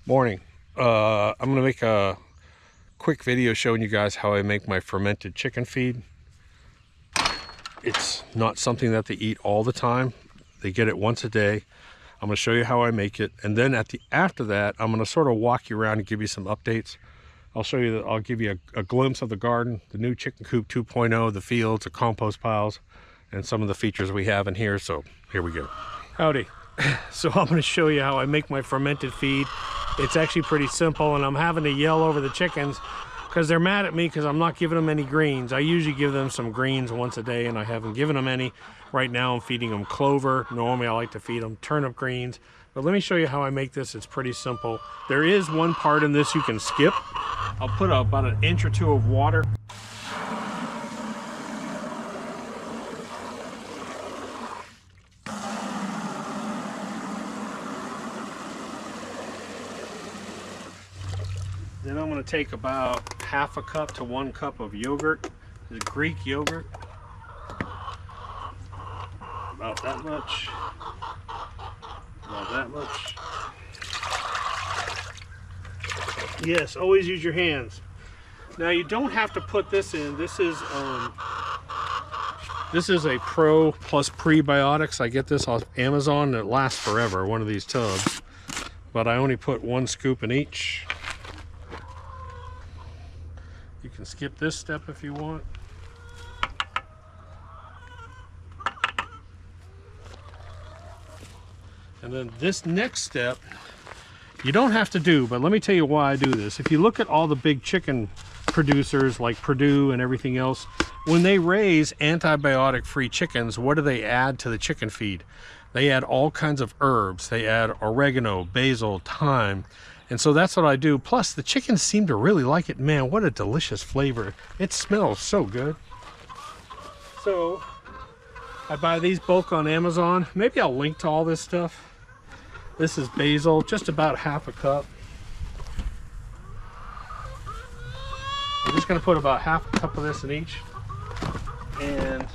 Morning. I'm going to make a quick video showing you guys how I make my fermented chicken feed. It's not something that they eat all the time. They get it once a day. I'm going to show you how I make it, and then after that, I'm going to sort of walk you around and give you some updates. I'll give you a glimpse of the garden, the new chicken coop 2.0, the fields, the compost piles, and some of the features we have in here. So here we go. Howdy. So I'm going to show you how I make my fermented feed. It's actually pretty simple, and I'm having to yell over the chickens because they're mad at me because I'm not giving them any greens. I usually give them some greens once a day, and I haven't given them any. Right now I'm feeding them clover. Normally I like to feed them turnip greens, but let me show you how I make this. It's pretty simple. There is one part in this you can skip. I'll put about an inch or two of water. Then I'm going to take about half a cup to 1 cup of yogurt. This is Greek yogurt. About that much. About that much. Yes, always use your hands. Now you don't have to put this in. This is a Pro plus prebiotics. I get this off Amazon and it lasts forever, one of these tubs. But I only put 1 scoop in each. You can skip this step if you want. And then this next step, you don't have to do, but let me tell you why I do this. If you look at all the big chicken producers like Purdue and everything else, when they raise antibiotic-free chickens, what do they add to the chicken feed? They add all kinds of herbs. They add oregano, basil, thyme. And so that's what I do. Plus, the chickens seem to really like it. Man, what a delicious flavor. It smells so good. So, I buy these bulk on Amazon. Maybe I'll link to all this stuff. This is basil, just about half a cup. I'm just going to put about half a cup of this in each. And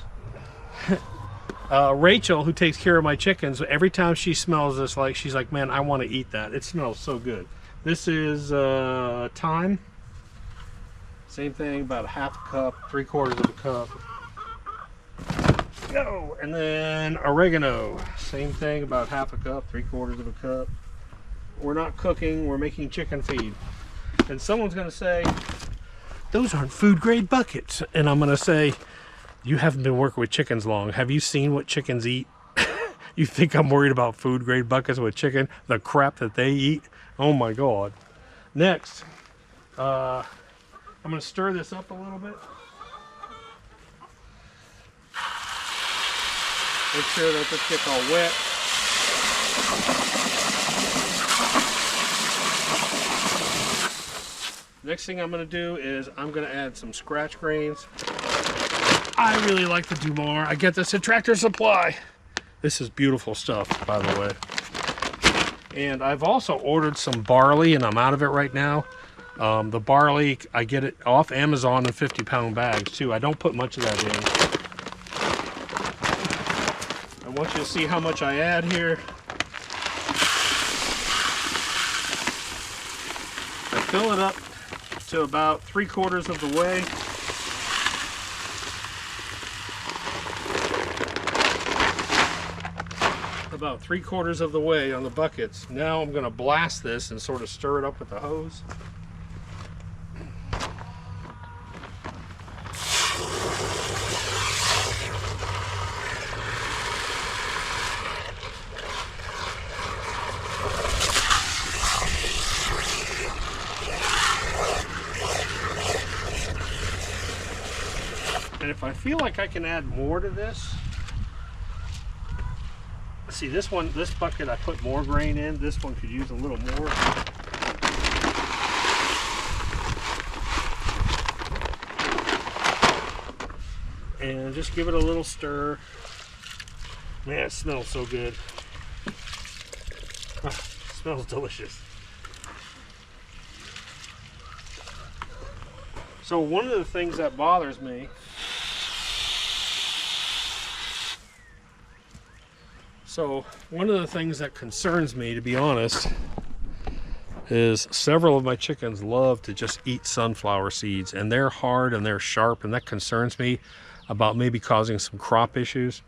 Rachel, who takes care of my chickens, every time she smells this, she's like, man, I want to eat that. It smells so good. This is thyme. Same thing, about a half a cup, 3/4 of a cup. Go. And then oregano. Same thing, about half a cup, 3/4 of a cup. We're not cooking, we're making chicken feed. And someone's going to say, those aren't food grade buckets. And I'm going to say, you haven't been working with chickens long. Have you seen what chickens eat? You think I'm worried about food grade buckets with chicken? The crap that they eat? Oh my God. Next, I'm going to stir this up a little bit. Make sure that this gets all wet. Next thing I'm going to do is I'm going to add some scratch grains. I really like to do more. I get this at Tractor Supply. This is beautiful stuff, by the way. And I've also ordered some barley, and I'm out of it right now. The barley, I get it off Amazon in 50-pound bags too. I don't put much of that in. I want you to see how much I add here. I fill it up to about 3/4 of the way. About 3/4 of the way on the buckets. Now I'm going to blast this and sort of stir it up with the hose. And if I feel like I can add more to this, see this bucket I put more grain in. This one could use a little more. And just give it a little stir. Man, it smells so good. It smells delicious. So one of the things that bothers me So one of the things that concerns me, to be honest, is several of my chickens love to just eat sunflower seeds, and they're hard and they're sharp, and that concerns me about maybe causing some crop issues.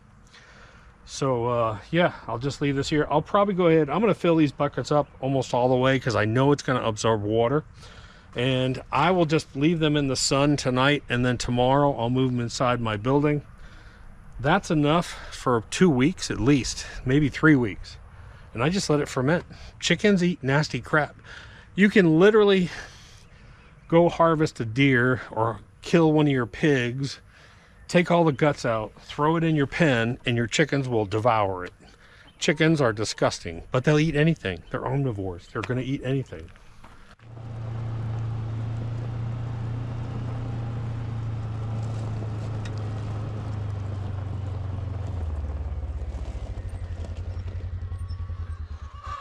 So yeah, I'll just leave this here. I'll probably go ahead, I'm going to fill these buckets up almost all the way because I know it's going to absorb water, and I will just leave them in the sun tonight, and then tomorrow I'll move them inside my building. That's enough for 2 weeks at least, maybe 3 weeks. And I just let it ferment. Chickens eat nasty crap. You can literally go harvest a deer or kill one of your pigs, take all the guts out, throw it in your pen, and your chickens will devour it. Chickens are disgusting, but they'll eat anything. They're omnivores. They're going to eat anything.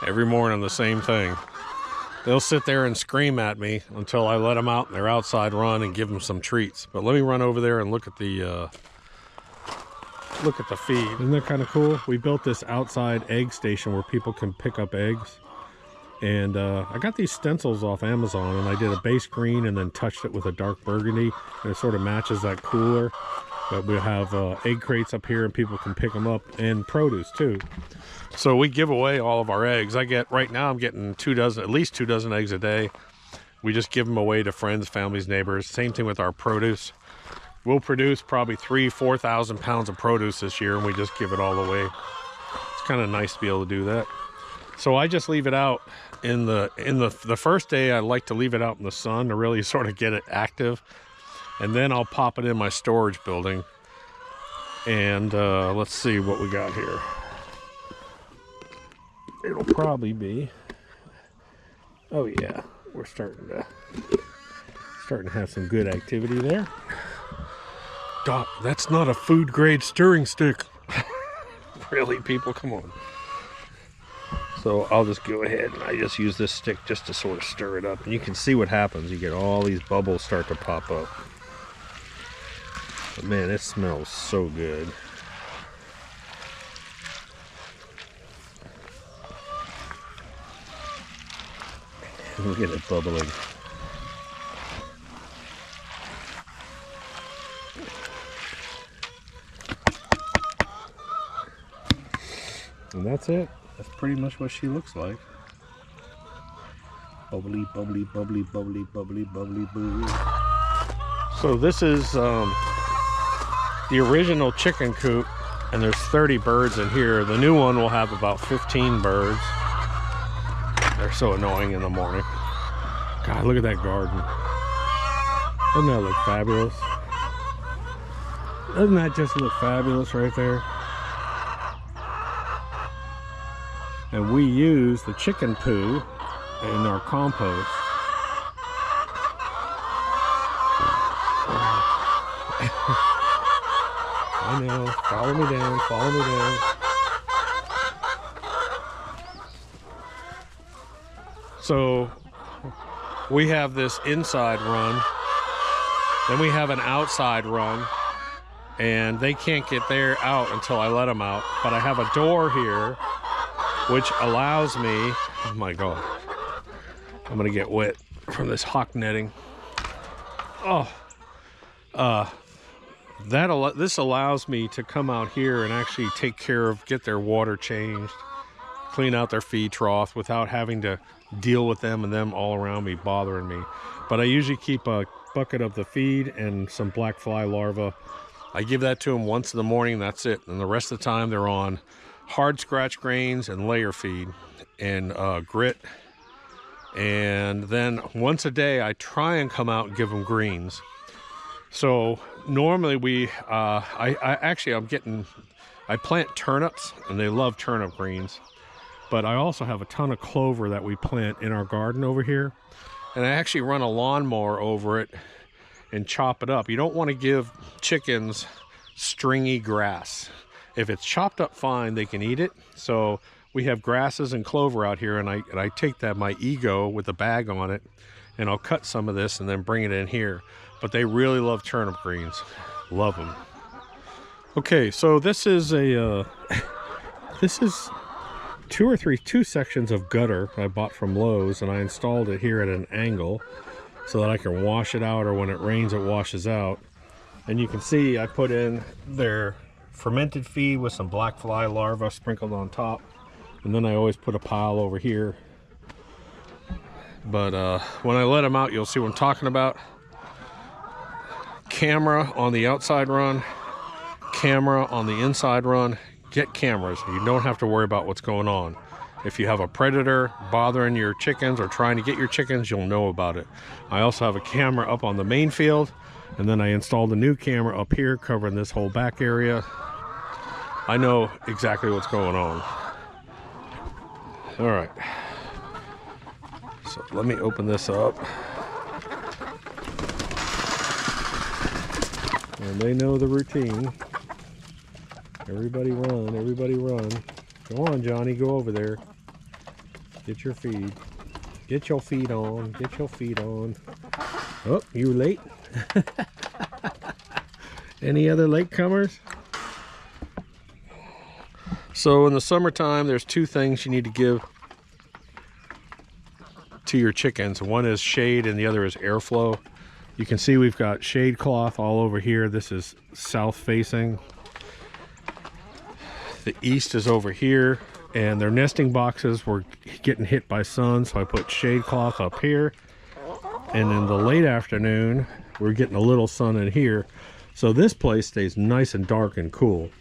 Every morning the same thing. They'll sit there and scream at me until I let them out in their outside run and give them some treats. But let me run over there and look at the feed. Isn't that kind of cool? We built this outside egg station where people can pick up eggs. And I got these stencils off Amazon, and I did a base green and then touched it with a dark burgundy, and it sort of matches that cooler. But we'll have egg crates up here and people can pick them up, and produce too. So we give away all of our eggs. Right now I'm getting at least 2 dozen eggs a day. We just give them away to friends, families, neighbors. Same thing with our produce. We'll produce probably 3,000-4,000 pounds of produce this year, and we just give it all away. It's kind of nice to be able to do that. So I just leave it out in the first day. I like to leave it out in the sun to really sort of get it active, and then I'll pop it in my storage building. And let's see what we got here. It'll probably be, oh yeah, we're starting to have some good activity there. Doc, that's not a food grade stirring stick. Really, people, come on. So I'll just go ahead and I just use this stick just to sort of stir it up, and you can see what happens. You get all these bubbles start to pop up. But man, it smells so good. Look at it bubbling. And that's it. That's pretty much what she looks like. Bubbly, bubbly, bubbly, bubbly, bubbly, bubbly, bubbly. So this is the original chicken coop, and there's 30 birds in here. The new one will have about 15 birds. They're so annoying in the morning. God, look at that garden. Doesn't that look fabulous? Doesn't that just look fabulous right there? And we use the chicken poo in our compost. I know, follow me down, follow me down. So we have this inside run, then we have an outside run, and they can't get out until I let them out. But I have a door here which allows me, oh my God, I'm gonna get wet from this hawk netting. Oh, this allows me to come out here and actually take care of, get their water changed, clean out their feed trough without having to deal with them and them all around me bothering me. But I usually keep a bucket of the feed and some black fly larvae. I give that to them once in the morning, that's it. And the rest of the time they're on hard scratch grains and layer feed and grit. And then once a day I try and come out and give them greens. So normally I plant turnips, and they love turnip greens. But I also have a ton of clover that we plant in our garden over here. And I actually run a lawnmower over it and chop it up. You don't want to give chickens stringy grass. If it's chopped up fine, they can eat it. So we have grasses and clover out here, and I take my ego with a bag on it, and I'll cut some of this and then bring it in here. But they really love turnip greens. Love them. Okay, so this is two sections of gutter I bought from Lowe's, and I installed it here at an angle so that I can wash it out, or when it rains it washes out. And you can see I put in their fermented feed with some black fly larvae sprinkled on top, and then I always put a pile over here. But when I let them out, you'll see what I'm talking about. Camera on the outside run, camera on the inside run. Get cameras. You don't have to worry about what's going on. If you have a predator bothering your chickens or trying to get your chickens, you'll know about it. I also have a camera up on the main field, and then I installed a new camera up here covering this whole back area. I know exactly what's going on. All right. So let me open this up. And they know the routine. Everybody run, everybody run. Go on, Johnny, go over there. Get your feed. Get your feed on, get your feed on. Oh, you late? Any other latecomers? So in the summertime, there's two things you need to give to your chickens. One is shade and the other is airflow. You can see we've got shade cloth all over here. This is south facing. The east is over here, and their nesting boxes were getting hit by sun, so I put shade cloth up here. And in the late afternoon, we're getting a little sun in here, so this place stays nice and dark and cool.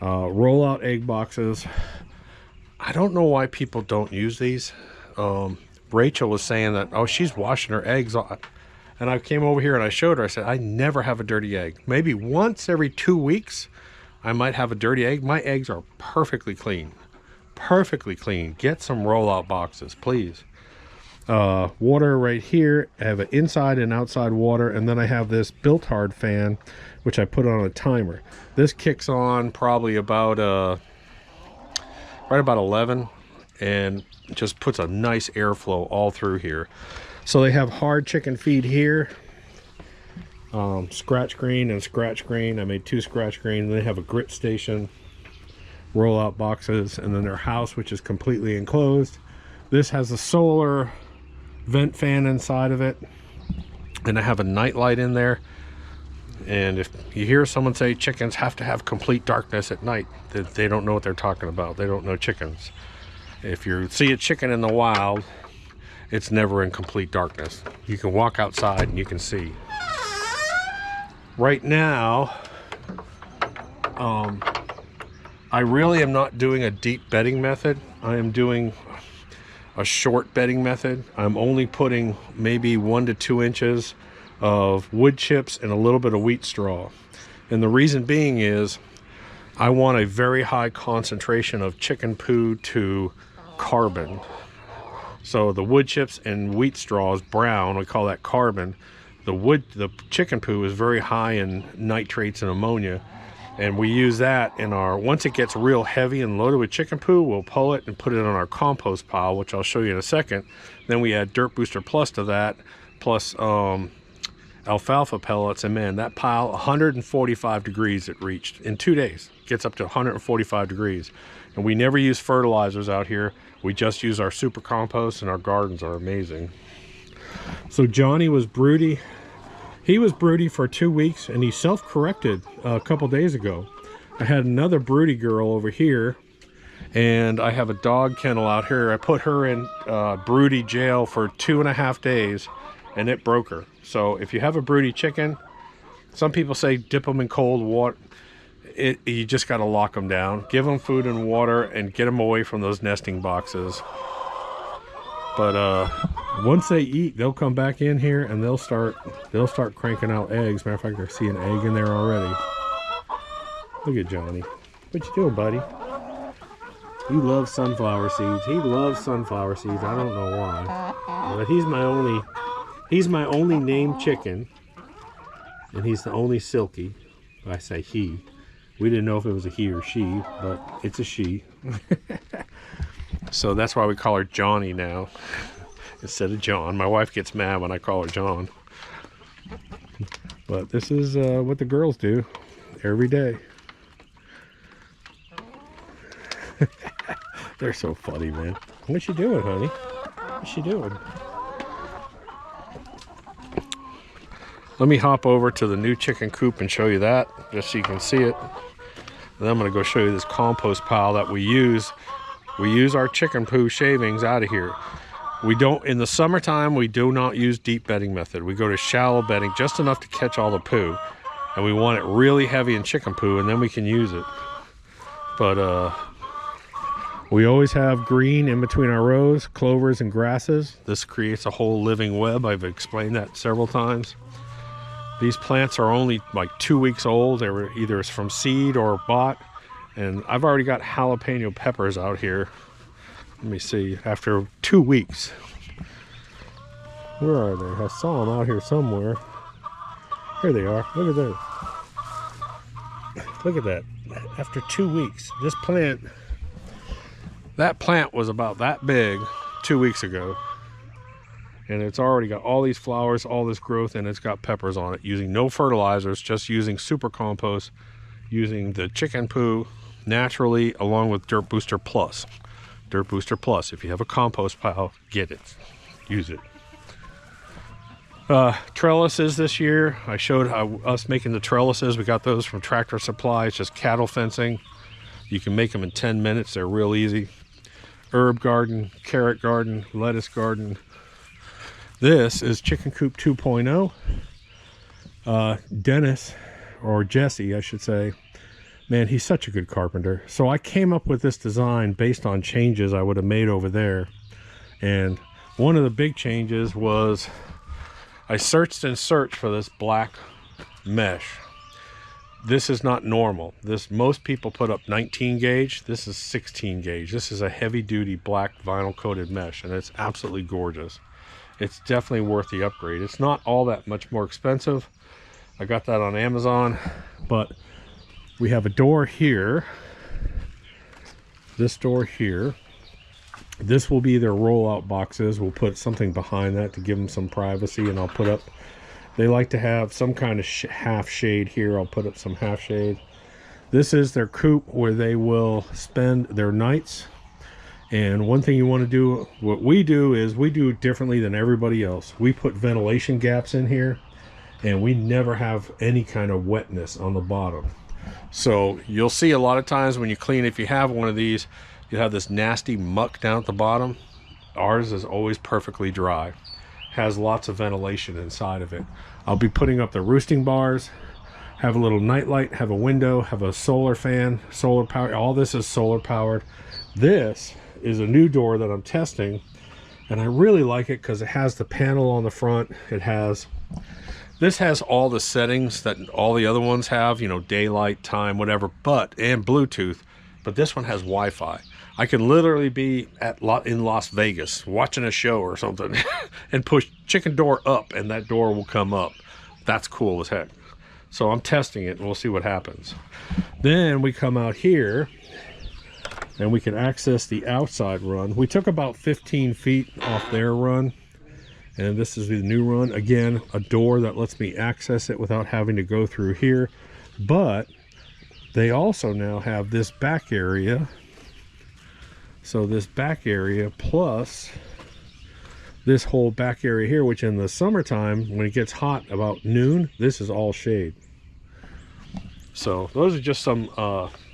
Roll out egg boxes. I don't know why people don't use these. Rachel was saying that, oh, she's washing her eggs off. And I came over here and I showed her. I said, I never have a dirty egg. Maybe once every 2 weeks I might have a dirty egg. My eggs are perfectly clean. Perfectly clean. Get some rollout boxes, please. Water right here. I have an inside and outside water, and then I have this built hard fan, which I put on a timer. This kicks on probably about right about 11, and just puts a nice airflow all through here. So they have hard chicken feed here. Scratch green and scratch green. I made 2 scratch green. They have a grit station, rollout boxes, and then their house, which is completely enclosed. This has a solar vent fan inside of it, and I have a night light in there. And if you hear someone say chickens have to have complete darkness at night, they don't know what they're talking about. They don't know chickens. If you see a chicken in the wild, it's never in complete darkness. You can walk outside and you can see. Right now, I really am not doing a deep bedding method. I am doing a short bedding method. I'm only putting maybe 1 to 2 inches of wood chips and a little bit of wheat straw. And the reason being is I want a very high concentration of chicken poo to carbon. So the wood chips and wheat straw is brown. We call that carbon. The chicken poo is very high in nitrates and ammonia, and we use that in our, once it gets real heavy and loaded with chicken poo, we'll pull it and put it on our compost pile, which I'll show you in a second. Then we add Dirt Booster Plus to that, plus alfalfa pellets, and man, that pile, 145 degrees it reached in 2 days. Gets up to 145 degrees. And we never use fertilizers out here. We just use our super compost, and our gardens are amazing. So Johnny was broody. He was broody for 2 weeks, and he self-corrected a couple days ago. I had another broody girl over here, and I have a dog kennel out here. I put her in broody jail for 2.5 days, and it broke her. So if you have a broody chicken, some people say dip them in cold water. You just got to lock them down, give them food and water, and get them away from those nesting boxes. But once they eat, they'll come back in here and they'll start cranking out eggs. Matter of fact, I see an egg in there already. Look at Johnny. What you doing, buddy? You love sunflower seeds. He loves sunflower seeds. I don't know why, but he's my only named chicken, and he's the only silky. I say he. We didn't know if it was a he or she, but it's a she. So that's why we call her Johnny now instead of John. My wife gets mad when I call her John. But this is what the girls do every day. They're so funny, man. What you doing, honey? What's she doing? Let me hop over to the new chicken coop and show you that, just so you can see it. Then I'm going to go show you this compost pile that we use. We use our chicken poo shavings out of here. We don't, in the summertime, we do not use deep bedding method. We go to shallow bedding, just enough to catch all the poo. And we want it really heavy in chicken poo, and then we can use it. But we always have green in between our rows, clovers and grasses. This creates a whole living web. I've explained that several times. These plants are only like 2 weeks old. They were either from seed or bought. And I've already got jalapeno peppers out here. Let me see, after 2 weeks. Where are they? I saw them out here somewhere. Here they are. Look at those. Look at that. After 2 weeks, this plant, that plant was about that big 2 weeks ago. And it's already got all these flowers, all this growth, and it's got peppers on it, using no fertilizers, just using super compost, using the chicken poo naturally, along with Dirt Booster Plus. Dirt Booster Plus, if you have a compost pile, get it. Use it. Trellises this year. I showed us making the trellises. We got those from Tractor Supply. It's just cattle fencing. You can make them in 10 minutes. They're real easy. Herb garden, carrot garden, lettuce garden. This is Chicken Coop 2.0. Dennis, or Jesse, I should say, man, he's such a good carpenter. So I came up with this design based on changes I would have made over there. And one of the big changes was I searched and searched for this black mesh. This is not normal. Most people put up 19 gauge. This is 16 gauge. This is a heavy duty black vinyl coated mesh, and it's absolutely gorgeous. It's definitely worth the upgrade. It's not all that much more expensive. I got that on Amazon, but we have a door here. This door here. This will be their rollout boxes. We'll put something behind that to give them some privacy, and I'll put up, they like to have some kind of half shade here. I'll put up some half shade. This is their coop where they will spend their nights. And one thing you want to do, what we do is we do differently than everybody else. We put ventilation gaps in here, and we never have any kind of wetness on the bottom. So you'll see a lot of times when you clean, if you have one of these, you have this nasty muck down at the bottom. Ours is always perfectly dry. Has lots of ventilation inside of it. I'll be putting up the roosting bars, have a little night light, have a window, have a solar fan, solar power. All this is solar powered. This is a new door that I'm testing, and I really like it because it has the panel on the front. This has all the settings that all the other ones have, you know, daylight, time, whatever, and Bluetooth, but this one has Wi-Fi. I can literally be in Las Vegas watching a show or something and push chicken door up, and that door will come up. That's cool as heck. So I'm testing it, and we'll see what happens. Then we come out here, and we can access the outside run. We took about 15 feet off their run, and this is the new run. Again, a door that lets me access it without having to go through here. But they also now have this back area. So this back area plus this whole back area here, which in the summertime, when it gets hot about noon, this is all shade. So those are just some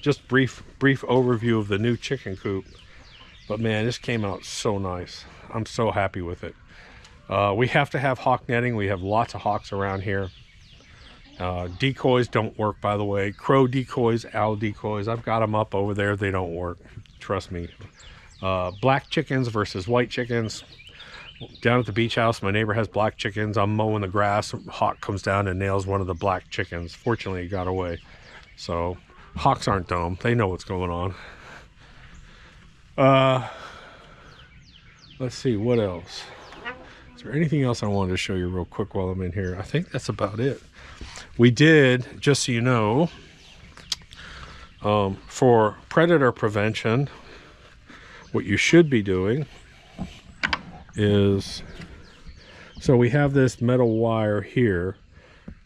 just brief overview of the new chicken coop. But man, this came out so nice. I'm so happy with it. We have to have hawk netting. We have lots of hawks around here. Decoys don't work, by the way. Crow decoys, owl decoys, I've got them up over there. They don't work, trust me. Black chickens versus white chickens. Down at the beach house, my neighbor has black chickens. I'm mowing the grass. Hawk comes down and nails one of the black chickens. Fortunately, he got away. So hawks aren't dumb. They know what's going on. Let's see, what else? Is there anything else I wanted to show you real quick while I'm in here? I think that's about it. We did, just so you know, for predator prevention, what you should be doing is, so we have this metal wire here.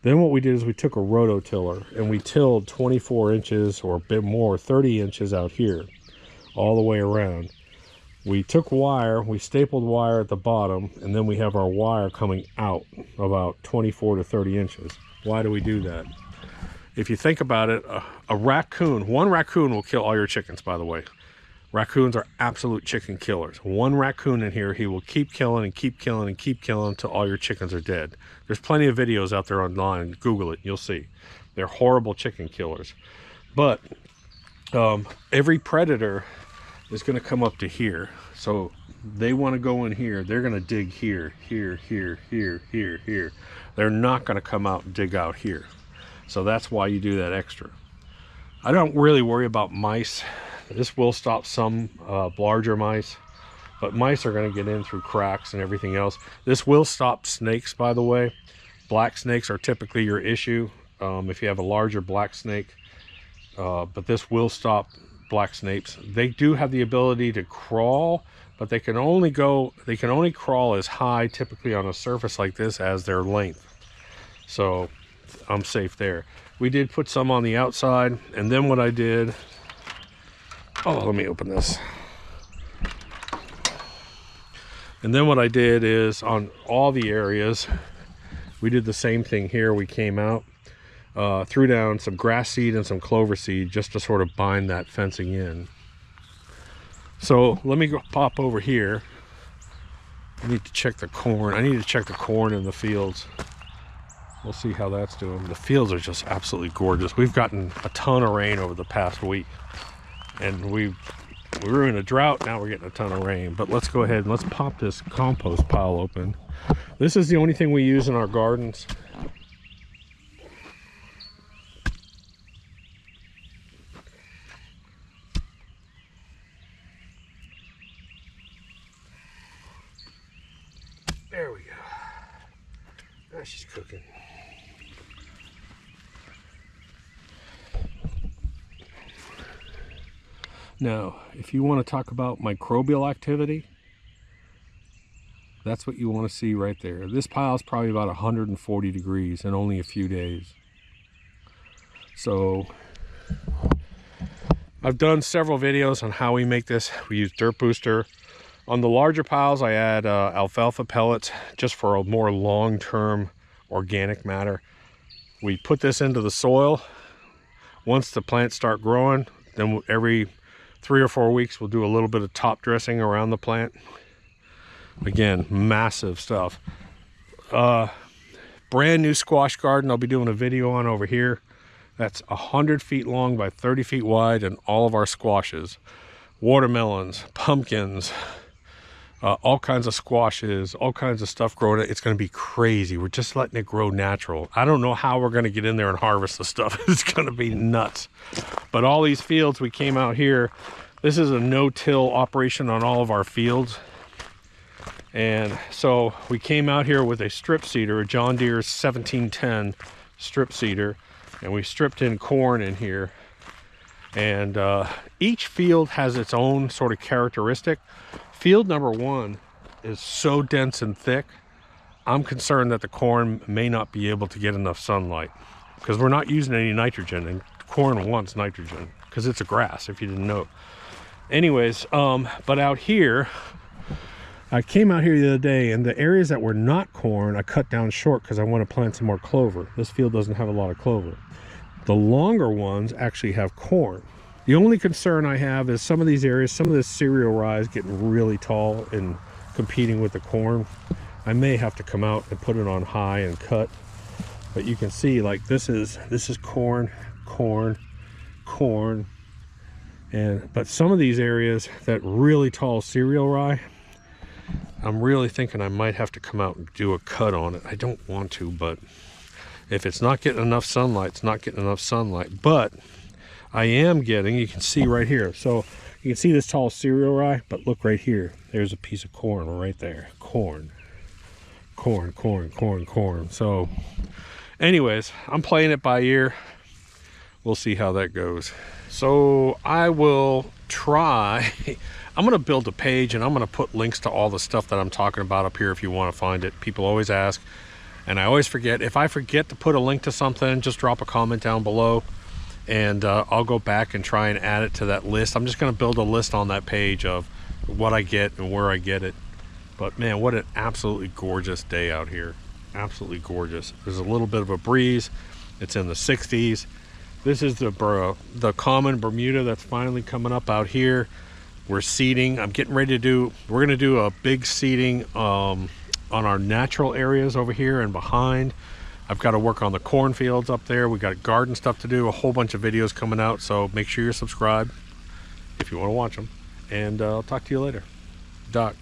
Then what we did is we took a rototiller and we tilled 24 inches or a bit more, 30 inches out here. all the way around. We took wire, we stapled wire at the bottom, and then we have our wire coming out about 24 to 30 inches. Why do we do that? If you think about it, a raccoon, one raccoon will kill all your chickens, by the way. Raccoons are absolute chicken killers. One raccoon in here, he will keep killing and keep killing and keep killing until all your chickens are dead. There's plenty of videos out there online. Google it, you'll see. They're horrible chicken killers. But every predator is going to come up to here. So they want to go in here. They're going to dig here, here, here, here, here, here. They're not going to come out and dig out here. So that's why you do that extra. I don't really worry about mice. This will stop some larger mice, but mice are going to get in through cracks and everything else. This will stop snakes, by the way. Black snakes are typically your issue if you have a larger black snake, but this will stop black snakes. They do have the ability to crawl, but they can only crawl as high typically on a surface like this as their length. So I'm safe there. We did put some on the outside, and then what I did, let me open this. And then what I did is on all the areas, we did the same thing here. We came out, threw down some grass seed and some clover seed just to sort of bind that fencing in. So let me go pop over here. I need to check the corn. I need to check the corn in the fields. We'll see how that's doing. The fields are just absolutely gorgeous. We've gotten a ton of rain over the past week, and we were in a drought. Now we're getting a ton of rain. But let's go ahead and let's pop this compost pile open. This is the only thing we use in our gardens. There we go. Now she's cooking. Now, if you want to talk about microbial activity, that's what you want to see right there. This pile is probably about 140 degrees in only a few days. So I've done several videos on how we make this. We use dirt booster. On the larger piles, I add alfalfa pellets just for a more long-term organic matter. We put this into the soil. Once the plants start growing, then every 3 or 4 weeks we'll do a little bit of top dressing around the plant. Again, massive stuff. Brand new squash garden I'll be doing a video on over here. That's 100 feet long by 30 feet wide, and all of our squashes, watermelons, pumpkins, all kinds of squashes, all kinds of stuff growing. It's going to be crazy. We're just letting it grow natural. I don't know how we're going to get in there and harvest the stuff. It's going to be nuts. But all these fields, we came out here. This is a no-till operation on all of our fields. And so we came out here with a strip seeder, a John Deere 1710 strip seeder, and we stripped in corn in here. And each field has its own sort of characteristic. Field number 1 is so dense and thick, I'm concerned that the corn may not be able to get enough sunlight because we're not using any nitrogen, and corn wants nitrogen because it's a grass, if you didn't know. Anyways, but out here, I came out here the other day, and the areas that were not corn, I cut down short because I want to plant some more clover. This field doesn't have a lot of clover. The longer ones actually have corn. The only concern I have is some of these areas, some of this cereal rye is getting really tall and competing with the corn. I may have to come out and put it on high and cut. But you can see, like, this is corn, corn, corn. But some of these areas, that really tall cereal rye, I'm really thinking I might have to come out and do a cut on it. I don't want to, but if it's not getting enough sunlight, it's not getting enough sunlight. But I am getting, you can see right here. So you can see this tall cereal rye, but look right here. There's a piece of corn right there. Corn, corn, corn, corn, corn. So anyways, I'm playing it by ear. We'll see how that goes. So I will try, I'm going to build a page, and I'm going to put links to all the stuff that I'm talking about up here if you want to find it. People always ask, and I always forget. If I forget to put a link to something, just drop a comment down below. and I'll go back and try and add it to that list. I'm just going to build a list on that page of what I get and where I get it. But man, what an absolutely gorgeous day out here. Absolutely gorgeous. There's a little bit of a breeze. It's in the 60s. This is the common Bermuda that's finally coming up out here. We're seeding. I'm getting ready to do, we're going to do a big seeding on our natural areas over here and behind. I've got to work on the cornfields up there. We got garden stuff to do, a whole bunch of videos coming out. So make sure you're subscribed if you want to watch them. And I'll talk to you later. Doc.